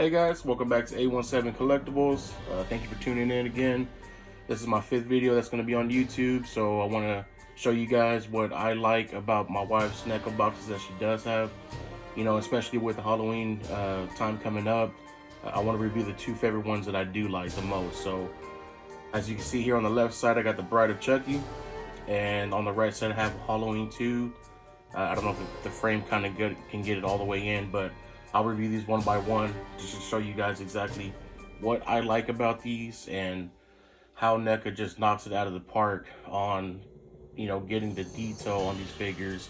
Hey guys, welcome back to A17 Collectibles. Thank you for tuning in again. This is my 5th video that's going to be on YouTube, so I want to show you guys what I like about my wife's Neca boxes that she does have. You know, especially with the Halloween time coming up, I want to review the 2 favorite ones that I do like the most. So, as you can see here on the left side, I got the Bride of Chucky, and on the right side I have Halloween 2. I don't know if the frame kind of can get it all the way in, but I'll review these one by one just to show you guys exactly what I like about these and how Neca just knocks it out of the park on, you know, getting the detail on these figures.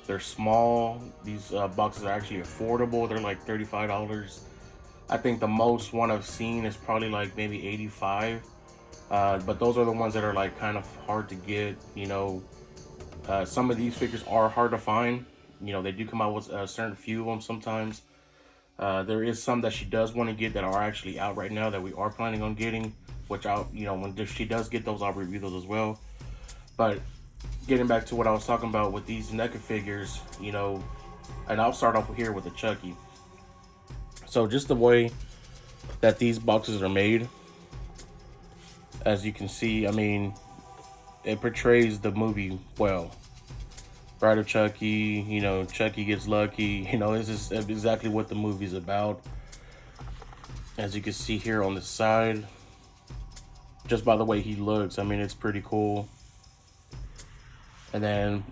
They're small. These boxes are actually affordable. They're like $35. I think the most one I've seen is probably like maybe 85. But those are the ones that are like kind of hard to get, you know. Some of these figures are hard to find. You know, they do come out with a certain few of them sometimes. There is some that she does want to get that are actually out right now that we are planning on getting, which I'll, you know, when she does get those, I'll review those as well. But getting back to what I was talking about with these Neca figures, you know, and I'll start off here with the Chucky. So just the way that these boxes are made, as you can see, I mean, it portrays the movie well. Bride of Chucky, you know, Chucky gets lucky, you know, this is exactly what the movie's about. As you can see here on the side, just by the way he looks, I mean, it's pretty cool. And then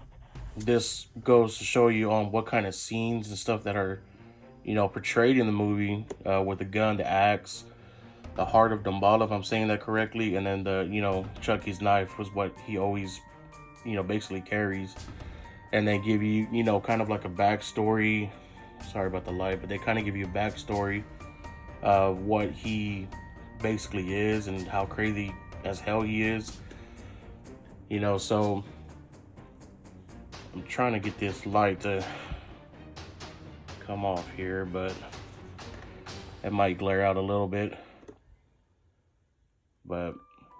this goes to show you on what kind of scenes and stuff that are, you know, portrayed in the movie, with the gun, the axe, the heart of Damballa, if I'm saying that correctly, and then the, you know, Chucky's knife was what he always, you know, basically carries. And they give you, you know, kind of like a backstory. Sorry about the light, but they kind of give you a backstory of what he basically is and how crazy as hell he is. You know, so I'm trying to get this light to come off here, but it might glare out a little bit. But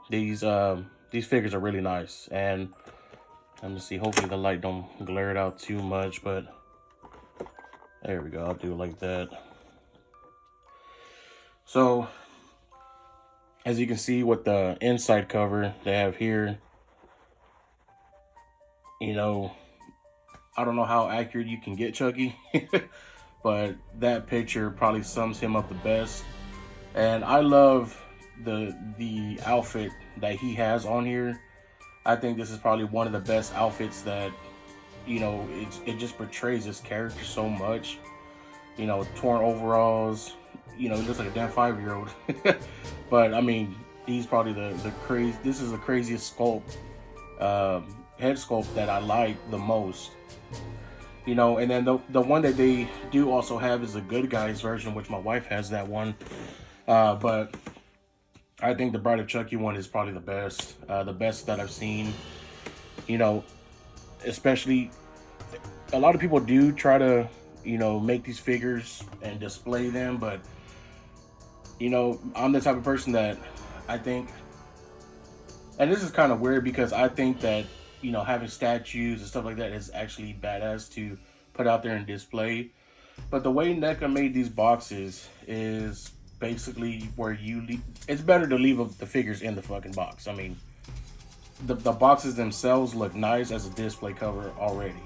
these figures are really nice, and let me see, hopefully the light don't glare it out too much, but there we go, I'll do it like that. So, as you can see with the inside cover they have here, you know, I don't know how accurate you can get Chucky, but that picture probably sums him up the best. And I love the outfit that he has on here. I think this is probably one of the best outfits that, you know, it just portrays this character so much. You know, torn overalls, you know, he looks like a damn 5-year-old. But I mean, he's probably this is the craziest sculpt, head sculpt that I like the most. You know, and then the one that they do also have is a Good Guys version, which my wife has that one. But I think the Bride of Chucky one is probably the best that I've seen. You know, especially a lot of people do try to, you know, make these figures and display them, but you know, I'm the type of person that I think, and this is kind of weird because I think that, you know, having statues and stuff like that is actually badass to put out there and display. But the way Neca made these boxes is basically where it's better to leave the figures in the fucking box. I mean, the boxes themselves look nice as a display cover already.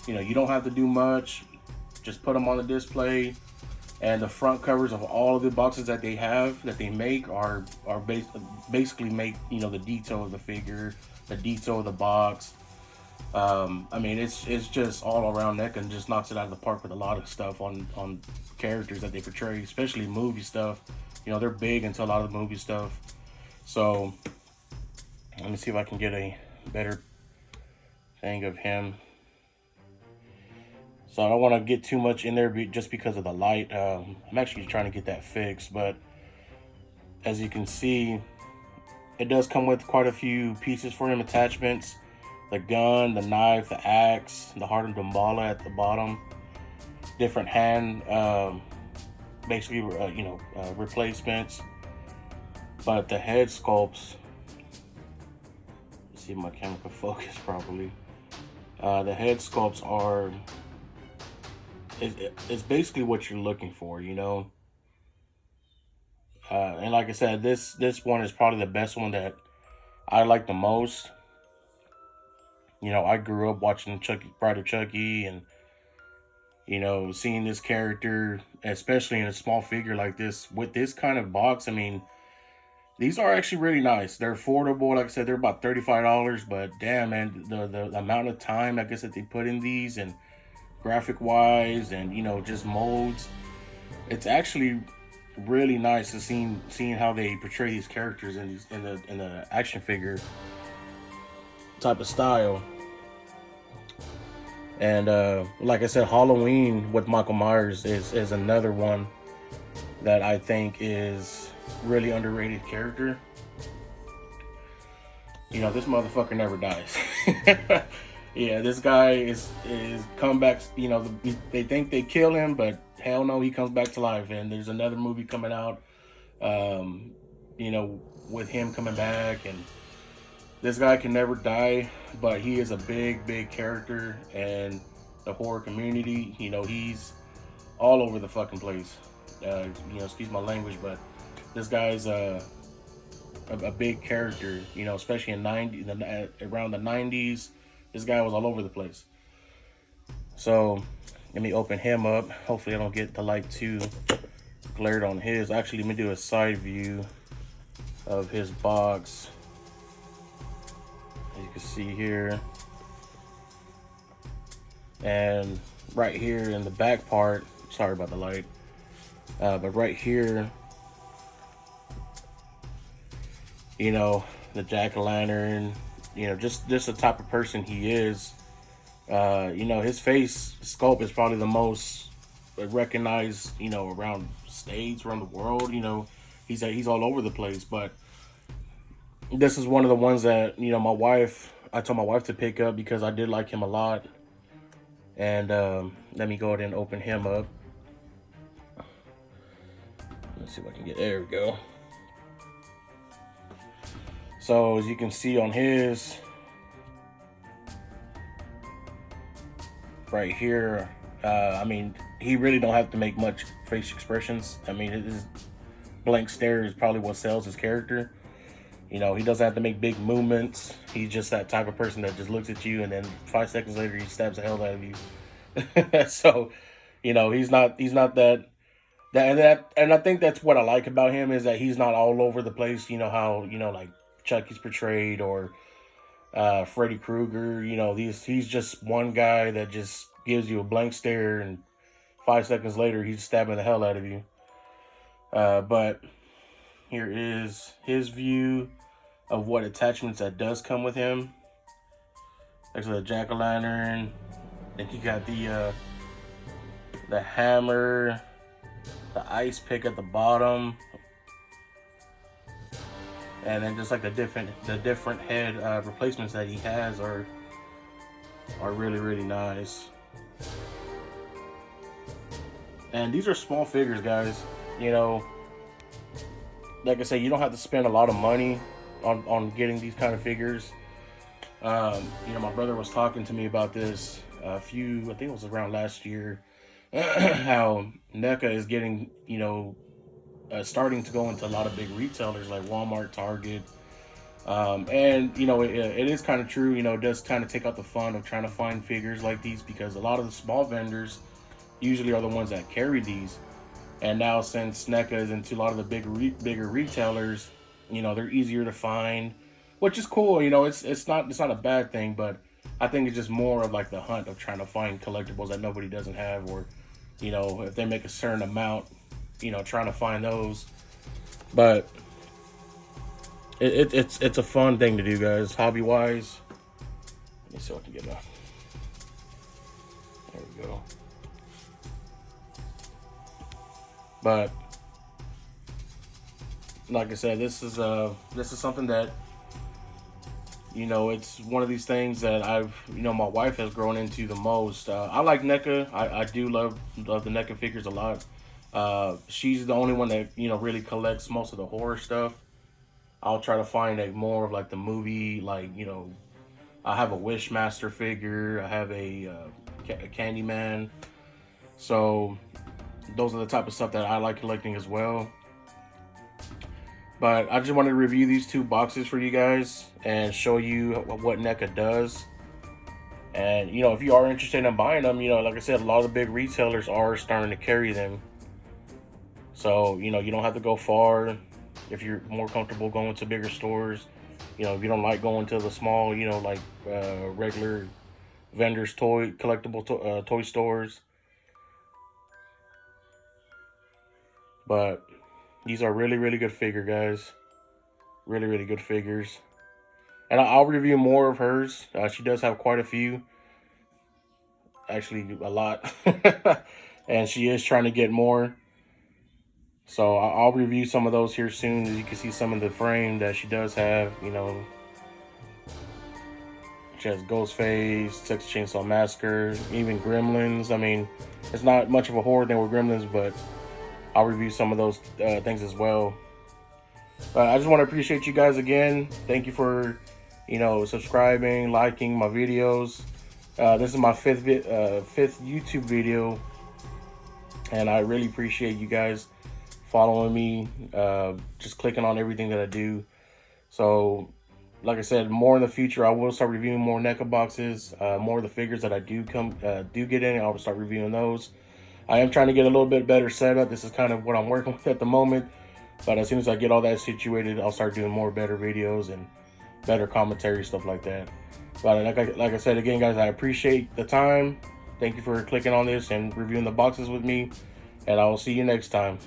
You know, you don't have to do much, just put them on the display. And the front covers of all of the boxes that they make are basically make, you know, the detail of the figure, the detail of the box. I mean, it's just all around Neca and just knocks it out of the park with a lot of stuff on characters that they portray, especially movie stuff. You know, they're big into a lot of the movie stuff. So let me see if I can get a better thing of him. So I don't want to get too much in there just because of the light. I'm actually trying to get that fixed, but as you can see, it does come with quite a few pieces for him, attachments. The gun, the knife, the axe, the heart of Damballa at the bottom. Different hand, basically, you know, replacements. But the head sculpts, let's see if my camera can focus properly. The head sculpts are, it's basically what you're looking for, you know. And like I said, this one is probably the best one that I like the most. You know, I grew up watching Chucky, Bride of Chucky, and you know, seeing this character, especially in a small figure like this, with this kind of box. I mean, these are actually really nice. They're affordable. Like I said, they're about $35. But damn, man, the amount of time I guess that they put in these, and graphic wise, and you know, just molds, it's actually really nice to seeing how they portray these characters in these in the action figure type of style. And like I said, Halloween with Michael Myers is another one that I think is really underrated character. You know, this motherfucker never dies. Yeah, this guy is comebacks. You know, they think they kill him, but hell no, he comes back to life. And there's another movie coming out, um, you know, with him coming back, and this guy can never die. But he is a big character, and the horror community. You know, he's all over the fucking place. You know, excuse my language, but this guy's a big character. You know, especially in around the 90s, this guy was all over the place. So let me open him up. Hopefully, I don't get the light too glared on his. Actually, let me do a side view of his box. As you can see here, and right here in the back part. Sorry about the light. But right here, you know, the jack-o'-lantern, you know, just the type of person he is. You know, his face sculpt is probably the most recognized, you know, around states, around the world. You know, he's all over the place. But this is one of the ones that, you know, I told my wife to pick up because I did like him a lot. And let me go ahead and open him up. Let's see if I can get, there we go. So as you can see on his, right here, I mean, he really don't have to make much face expressions. I mean, his blank stare is probably what sells his character. You know, he doesn't have to make big movements. He's just that type of person that just looks at you, and then 5 seconds later he stabs the hell out of you. So, you know, he's not that, and I think that's what I like about him, is that he's not all over the place. You know how, you know, like Chucky's portrayed, or Freddy Krueger. You know, he's just one guy that just gives you a blank stare, and 5 seconds later he's stabbing the hell out of you. But here is his view of what attachments that does come with him. Actually, the jack-o'-lantern. Then you got the hammer, the ice pick at the bottom, and then just like the different head replacements that he has are really nice. And these are small figures, guys. You know, like I say, you don't have to spend a lot of money on getting these kind of figures. You know, my brother was talking to me about this I think it was around last year, how Neca is getting, you know, starting to go into a lot of big retailers like Walmart, Target. And, you know, it is kind of true. You know, it does kind of take out the fun of trying to find figures like these, because a lot of the small vendors usually are the ones that carry these. And now, since Neca is into a lot of the bigger retailers, you know, they're easier to find, which is cool. You know, it's not a bad thing, but I think it's just more of like the hunt of trying to find collectibles that nobody doesn't have, or, you know, if they make a certain amount, you know, trying to find those. But it's a fun thing to do, guys, hobby wise. Let me see if I can get that. There we go. But like I said, this is something that, you know, it's one of these things that you know, my wife has grown into the most. I like NECA. I do love the NECA figures a lot. She's the only one that, you know, really collects most of the horror stuff. I'll try to find more of like the movie, like, you know, I have a Wishmaster figure. I have a Candyman. So those are the type of stuff that I like collecting as well. But I just wanted to review these two boxes for you guys and show you what Neca does. And, you know, if you are interested in buying them, you know, like I said, a lot of the big retailers are starting to carry them. So, you know, you don't have to go far if you're more comfortable going to bigger stores. You know, if you don't like going to the small, you know, like regular vendors, collectible toy stores. But these are really, really good figure, guys. Really, really good figures. And I'll review more of hers. She does have quite a few. Actually, a lot. And she is trying to get more. So I'll review some of those here soon. As you can see some of the frame that she does have. You know, she has Ghostface, Texas Chainsaw Massacre, even Gremlins. I mean, it's not much of a horror thing with Gremlins, but I'll review some of those things as well. I just want to appreciate you guys again. Thank you for, you know, subscribing, liking my videos. This is my fifth YouTube video, and I really appreciate you guys following me, just clicking on everything that I do. So, like I said, more in the future, I will start reviewing more Neca boxes. More of the figures that I do get in, I'll start reviewing those. I am trying to get a little bit better setup. This is kind of what I'm working with at the moment. But as soon as I get all that situated, I'll start doing more better videos and better commentary, stuff like that. But like I said, again, guys, I appreciate the time. Thank you for clicking on this and reviewing the boxes with me. And I will see you next time.